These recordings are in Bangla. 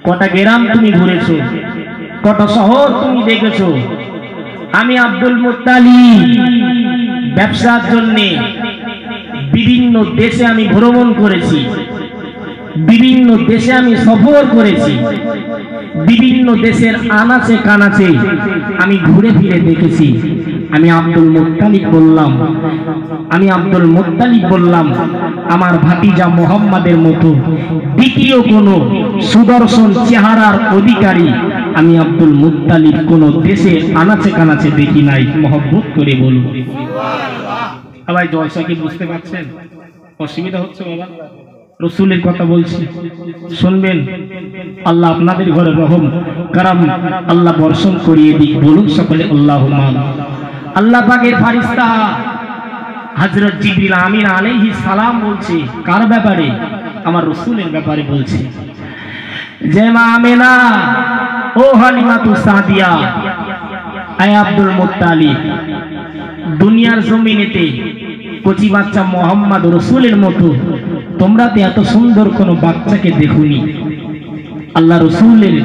কটা গ্রাম তুমি ঘুরেছো, কটা শহর তুমি দেখেছো। আমি আব্দুল মুত্তালিব ব্যবসার জন্য বিভিন্ন দেশে আমি ভ্রমণ করেছি, বিভিন্ন দেশে আমি সফর করেছি, বিভিন্ন দেশের আনাচে কানাচে আমি ঘুরে ফিরে দেখেছি। আমি আব্দুল মুত্তালিব বললাম আমার ভাতিজা মুহাম্মাদের মতো দ্বিতীয় কোন সুদর্শন চেহারার অধিকারী আমি আব্দুল মুত্তালিব কোন দেশে আনাচে কানাচে দেখি নাই। মহব্বত করে বলুন সুবহানাল্লাহ। ভাই জলসা কি বুঝতে পারছেন? অসুবিধা হচ্ছে বাবা? রসুলের কথা বলছি, শুনবেন। আল্লাহ আপনাদের ঘরে রহম কারাম আল্লাহ বর্ষণ করিয়ে দিক। বলুন সকলে আল্লাহুম্মা আমিন। আল্লাহ পাকের ফারিস্তা হযরত জিবরিল আমিন আলাইহিস সালাম বলছে কার ব্যাপারে? আমার রসুলের ব্যাপারে বলছে যে মা আমেনা, ও হালিমাতু সাদিয়া, আয় আব্দুল মুত্তালিব, দুনিয়ার জমিনেতে কচি বাচ্চা মোহাম্মদ রসুলের মতো তোমরা তো এত সুন্দর কোন বাচ্চাকে দেখুনি। আল্লাহ রসুলের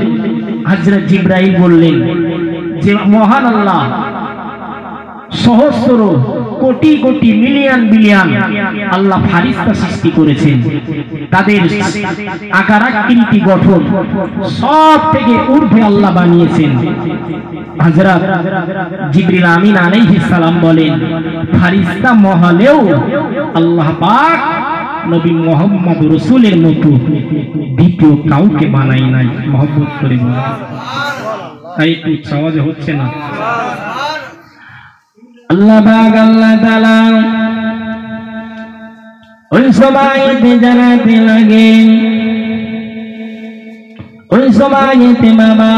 হযরত জিবরাইল বললেন যে মহান আল্লাহ সহস্র কোটি কোটি মিলিয়ন বিলিয়ন আল্লাহ ফারিস্তা সৃষ্টি করেছেন, তাদের আকার আকৃতি গঠন সব থেকে ঊর্ধ্বে আল্লাহ বানিয়েছেন। হযরত জিবরিল আমিন আলাইহিস সালাম বলেন ফারিস্তা মহলেও আল্লাহ পাক নবী মুহাম্মদ রাসূলের মতো দ্বিতীয় কাউকে বানাই নাই। মহব্বত করে বলেন। তাই একটু আওয়াজ হচ্ছে না? আল্লাহ পাক আল্লাহ তাআলা ওই সময়তে জানাতে লাগে, ওই সময়তে বাবা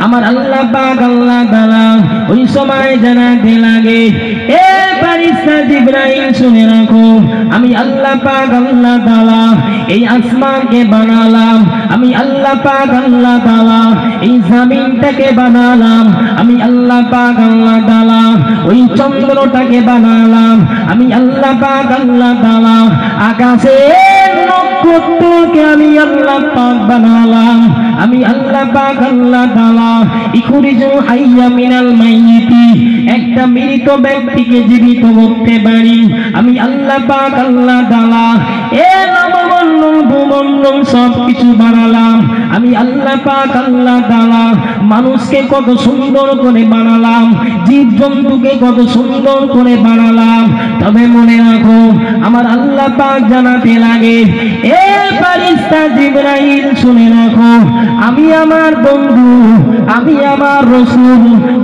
আমার আল্লাহ পাক আল্লাহ তাআলা ওই সময় জানাতে লাগে, এ ফারিস্তা জিবরাইল শুনে রাখো, আমি আল্লাহ পাক আল্লাহ তাআলা এই আসমানকে বানালাম, আমি আল্লাহ পাক আল্লাহ তাআলা এই জমিনটাকে বানালাম, আমি আল্লাহ পাক আল্লাহ তাআলা ওই চন্দ্রটাকে বানালাম, আমি আল্লাহ পাক আল্লাহ তাআলা আকাশের নক্ষত্রকে আমি আল্লাহ পাক বানালাম, আমি আল্লাহ পাক আল্লাহ তাআলা ইখরিজু হাইয়া মিনাল মাইয়িতি, একটা মৃত ব্যক্তিকে জীবিত করতে পারি, আমি আল্লাহ পাক আল্লাহ তাআলা এ নবমণ্ডল ভূমণ্ডল সব কিছু বানালাম, আমি আল্লাহ পাক আল্লাহ তাআলা মানুষকে কত সুন্দর করে বানালাম, জীবজন্তুকে কত সুন্দর করে বানালাম। তবে মনে রাখো আমার আল্লাহ পাক জানাতে লাগে, এ ফারিস্তা জিবরাইল শুনে রাখো, আমি আমার বন্ধু, আমি আমার রাসূল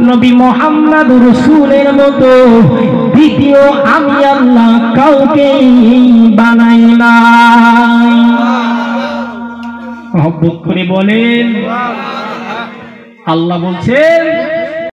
নবী মুহাম্মদ রাসূলের মতো দ্বিতীয় আমি আল্লাহ কাউকে বানাই নাই। মহব্বত করে বলেন। আল্লাহ বলছেন